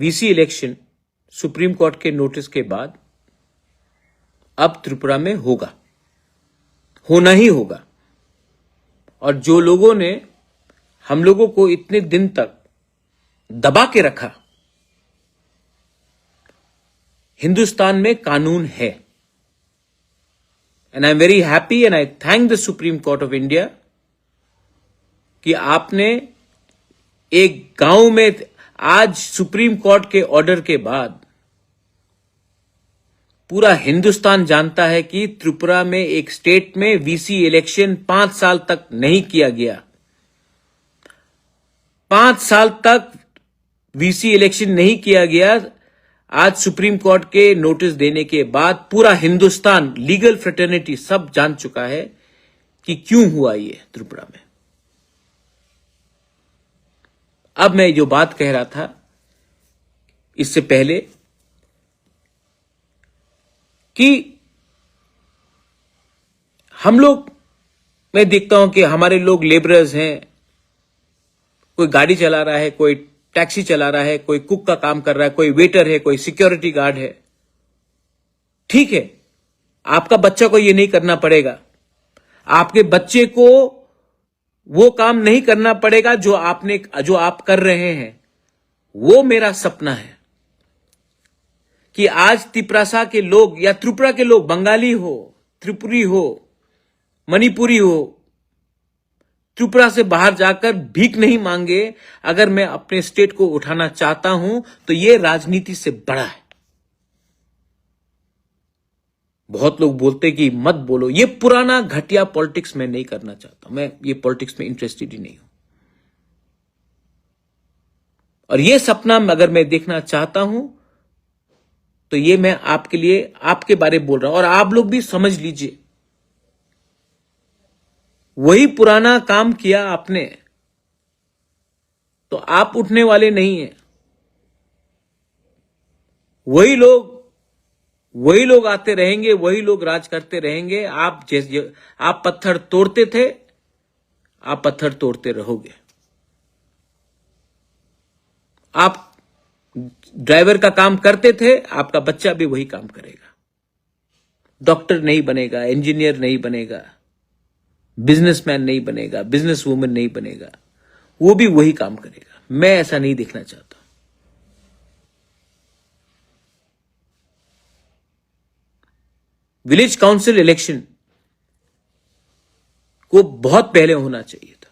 VC election supreme court के notice के बाद अब त्रिपुरा में होगा, होना ही होगा। और जो लोगों ने हम लोगों को इतने दिन तक दबा के रखा, हिंदुस्तान में कानून है। And I am very happy and I thank the supreme court of India कि आपने एक गांव में, आज सुप्रीम कोर्ट के ऑर्डर के बाद पूरा हिंदुस्तान जानता है कि त्रिपुरा में एक स्टेट में वीसी इलेक्शन 5 साल तक नहीं किया गया। 5 साल तक वीसी इलेक्शन नहीं किया गया। आज सुप्रीम कोर्ट के नोटिस देने के बाद पूरा हिंदुस्तान, लीगल फ्रेटर्निटी सब जान चुका है कि क्यों हुआ ये त्रिपुरा में। अब मैं जो बात कह रहा था इससे पहले कि हम लोग, मैं देखता हूं कि हमारे लोग लेबरर्स हैं, कोई गाड़ी चला रहा है, कोई टैक्सी चला रहा है, कोई कुक का काम कर रहा है, कोई वेटर है, कोई सिक्योरिटी गार्ड है। ठीक है, आपका बच्चा को यह नहीं करना पड़ेगा, आपके बच्चे को वो काम नहीं करना पड़ेगा जो आप कर रहे हैं। वो मेरा सपना है कि आज तिपरासा के लोग या त्रिपुरा के लोग, बंगाली हो, त्रिपुरी हो, मणिपुरी हो, त्रिपुरा से बाहर जाकर भीख नहीं मांगे। अगर मैं अपने स्टेट को उठाना चाहता हूं तो यह राजनीति से बड़ा है। बहुत लोग बोलते कि मत बोलो, ये पुराना घटिया पॉलिटिक्स मैं नहीं करना चाहता। मैं ये पॉलिटिक्स में इंटरेस्टेड ही नहीं हूं। और ये सपना अगर मैं देखना चाहता हूं तो ये मैं आपके लिए, आपके बारे में बोल रहा हूं। और आप लोग भी समझ लीजिए, वही पुराना काम किया आपने तो आप उठने वाले नहीं हैं। वही लोग आते रहेंगे, वही लोग राज करते रहेंगे। आप पत्थर तोड़ते थे, आप पत्थर तोड़ते रहोगे। आप ड्राइवर का काम करते थे, आपका बच्चा भी वही काम करेगा। डॉक्टर नहीं बनेगा, इंजीनियर नहीं बनेगा, बिजनेसमैन नहीं बनेगा, बिजनेस वुमन नहीं बनेगा, वो भी वही काम करेगा। मैं ऐसा नहीं देखना चाहता। विलेज काउंसिल इलेक्शन को बहुत पहले होना चाहिए था।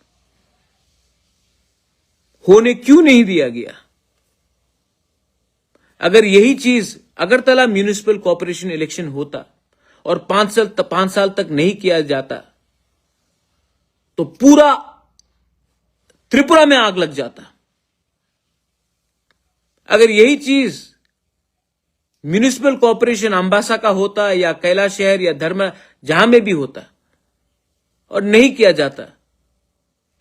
होने क्यों नहीं दिया गया? अगर यही चीज अगरतला म्यूनिसिपल कॉर्पोरेशन इलेक्शन होता और 5 साल तक नहीं किया जाता तो पूरा त्रिपुरा में आग लग जाता। अगर यही चीज म्यूनिसिपल कॉर्पोरेशन अंबासा का होता या कैलाश शहर या धर्म, जहां में भी होता और नहीं किया जाता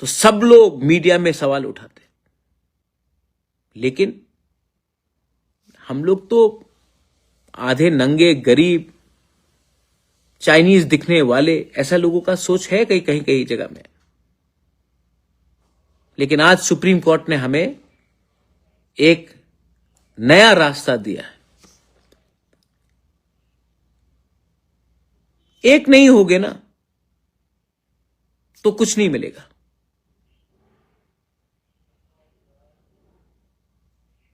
तो सब लोग मीडिया में सवाल उठाते। लेकिन हम लोग तो आधे नंगे, गरीब, चाइनीज दिखने वाले, ऐसा लोगों का सोच है कई जगह में। लेकिन आज सुप्रीम कोर्ट ने हमें एक नया रास्ता दिया है। एक नहीं होगे ना तो कुछ नहीं मिलेगा।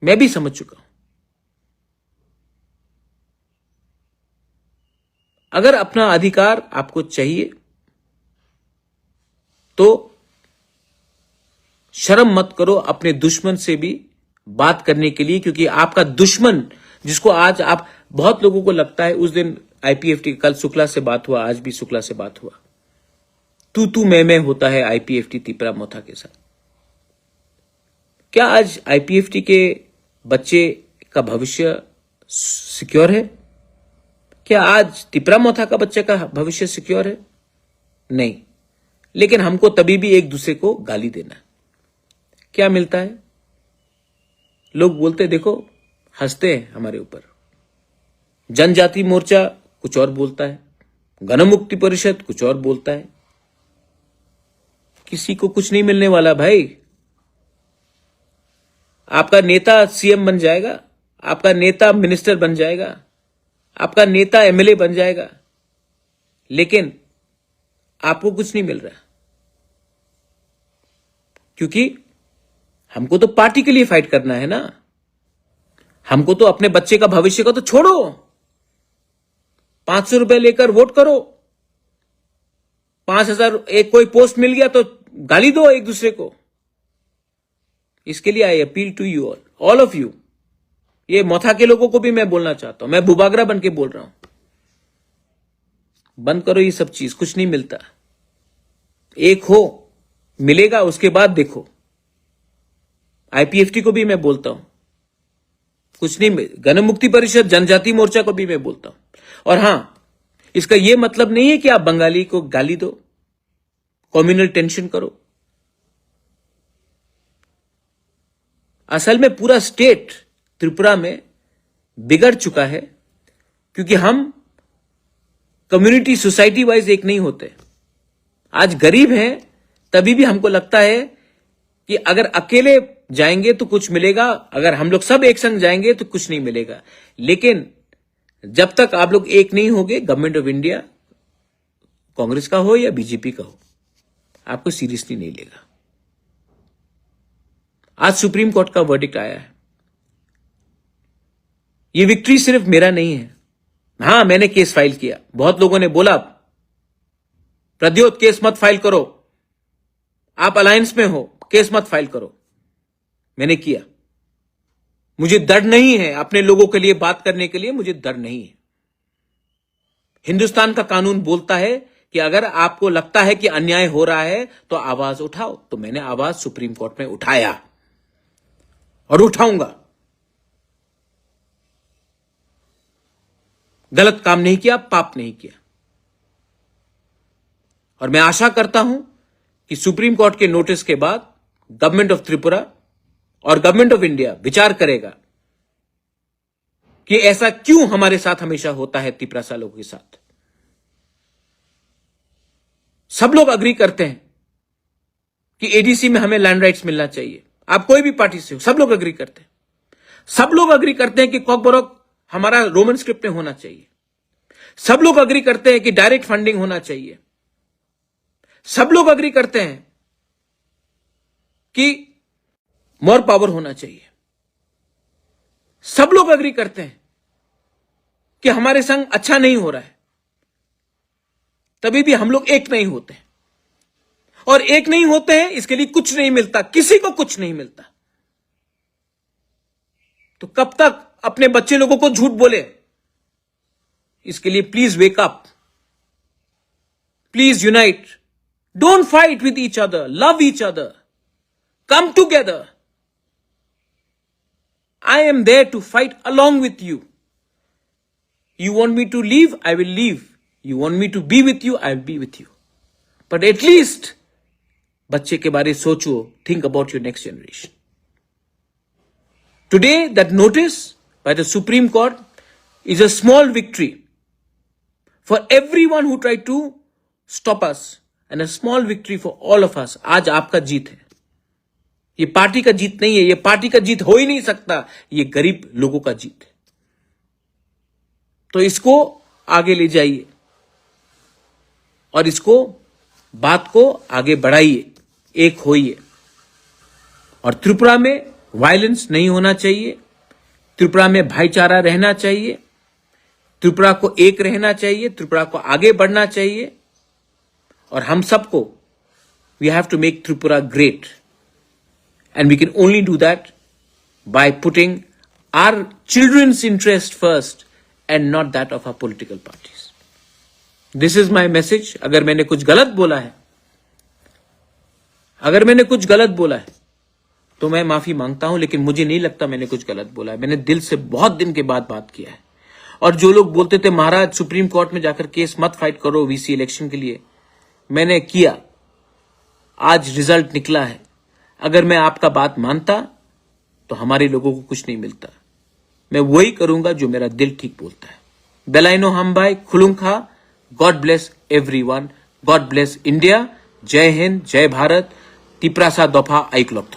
मैं भी समझ चुका हूं। अगर अपना अधिकार आपको चाहिए तो शर्म मत करो अपने दुश्मन से भी बात करने के लिए, क्योंकि आपका दुश्मन, जिसको आज आप, बहुत लोगों को लगता है, उस दिन आईपीएफटी, कल शुक्ला से बात हुआ, आज भी शुक्ला से बात हुआ, तू मैं होता है आईपीएफटी तिपरा मोथा के साथ। क्या आज आईपीएफटी के बच्चे का भविष्य सिक्योर है? क्या आज तिपरा मोथा का बच्चे का भविष्य सिक्योर है? नहीं। लेकिन हमको तभी भी एक दूसरे को गाली देना। क्या मिलता है? लोग बोलते, देखो, हंसते हैं हमारे ऊपर। जनजाति मोर्चा कुछ और बोलता है, गणमुक्ति परिषद कुछ और बोलता है। किसी को कुछ नहीं मिलने वाला भाई। आपका नेता सीएम बन जाएगा, आपका नेता मिनिस्टर बन जाएगा, आपका नेता एमएलए बन जाएगा, लेकिन आपको कुछ नहीं मिल रहा, क्योंकि हमको तो पार्टी के लिए फाइट करना है ना। हमको तो अपने बच्चे का भविष्य का तो छोड़ो, 500 रुपए लेकर वोट करो, 5000 एक कोई पोस्ट मिल गया तो गाली दो एक दूसरे को। इसके लिए I appeal to you all of you. ये मोथा के लोगों को भी मैं बोलना चाहता हूं, मैं बुबागरा बन के बोल रहा हूं, बंद करो ये सब चीज, कुछ नहीं मिलता। एक हो मिलेगा, उसके बाद देखो। आईपीएफटी को भी मैं बोलता हूं, कुछ नहीं। गण मुक्ति परिषद, जनजाति मोर्चा को भी मैं बोलता हूं। और हां, इसका यह मतलब नहीं है कि आप बंगाली को गाली दो, कम्युनल टेंशन करो। असल में पूरा स्टेट त्रिपुरा में बिगड़ चुका है, क्योंकि हम कम्युनिटी सोसाइटी वाइज एक नहीं होते। आज गरीब हैं तभी भी हमको लगता है कि अगर अकेले जाएंगे तो कुछ मिलेगा, अगर हम लोग सब एक संग जाएंगे तो कुछ नहीं मिलेगा। लेकिन जब तक आप लोग एक नहीं होंगे, गवर्नमेंट ऑफ इंडिया, कांग्रेस का हो या बीजेपी का हो, आपको सीरियसली नहीं लेगा। आज सुप्रीम कोर्ट का वर्डिक्ट आया है। ये विक्ट्री सिर्फ मेरा नहीं है। हां, मैंने केस फाइल किया। बहुत लोगों ने बोला प्रद्योत केस मत फाइल करो, आप अलायंस में हो, केस मत फाइल करो। मैंने किया। मुझे डर नहीं है अपने लोगों के लिए बात करने के लिए, मुझे डर नहीं है। हिंदुस्तान का कानून बोलता है कि अगर आपको लगता है कि अन्याय हो रहा है तो आवाज उठाओ। तो मैंने आवाज सुप्रीम कोर्ट में उठाया और उठाऊंगा। गलत काम नहीं किया, पाप नहीं किया। और मैं आशा करता हूं कि सुप्रीम कोर्ट के नोटिस के बाद गवर्नमेंट ऑफ त्रिपुरा और गवर्नमेंट ऑफ इंडिया विचार करेगा कि ऐसा क्यों हमारे साथ हमेशा होता है, तिपरासा लोगों के साथ। सब लोग अग्री करते हैं कि एडीसी में हमें लैंड राइट्स मिलना चाहिए। आप कोई भी पार्टी से हो, सब लोग अग्री करते हैं। सब लोग अग्री करते हैं कि कॉकबोरोक हमारा रोमन स्क्रिप्ट में होना चाहिए। सब लोग अग्री करते हैं कि डायरेक्ट फंडिंग होना चाहिए। सब लोग अग्री करते हैं कि मोर पावर होना चाहिए। सब लोग अग्री करते हैं कि हमारे संग अच्छा नहीं हो रहा है, तभी भी हम लोग एक नहीं होते हैं। और एक नहीं होते हैं, इसके लिए कुछ नहीं मिलता, किसी को कुछ नहीं मिलता। तो कब तक अपने बच्चे लोगों को झूठ बोले? इसके लिए please wake up, please unite, don't fight with each other, love each other, come together. I am there to fight along with you. You want me to leave? I will leave. You want me to be with you? I will be with you. But at least, बच्चे के बारे सोचो. Think about your next generation. Today, that notice by the Supreme Court is a small victory for everyone who tried to stop us, and a small victory for all of us. आज आपका जीत है. ये party का जीत नहीं है, ये party का जीत हो ही नहीं सकता, ये गरीब लोगों का जीत है। तो इसको आगे ले जाइए और इसको बात को आगे बढ़ाइए, एक होइए। और त्रिपुरा में वायलेंस नहीं होना चाहिए, त्रिपुरा में भाईचारा रहना चाहिए, त्रिपुरा को एक रहना चाहिए, त्रिपुरा को आगे बढ़ना चाहिए। और हम सबको we have to make Tripura great. And we can only do that by putting our children's interest first and not that of our political parties. This is my message. अगर मैंने कुछ गलत बोला है, तो मैं माफी मांगता हूं, लेकिन मुझे नहीं लगता मैंने कुछ गलत बोला है। मैंने दिल से बहुत दिन के बाद बात किया है। और जो लोग बोलते थे महाराज सुप्रीम कोर्ट में जाकर केस मत फाइट करो वीसी इलेक्शन के लिए, मैंने किया, आज रिजल्ट निकला है। अगर मैं आपका बात मानता तो हमारे लोगों को कुछ नहीं मिलता। मैं वही करूंगा जो मेरा दिल ठीक बोलता है। बेलाइनो हम भाई खुलुंखा। God bless everyone, God bless India. जय हिंद, जय भारत। तिपरासा दफा आइक्लॉप।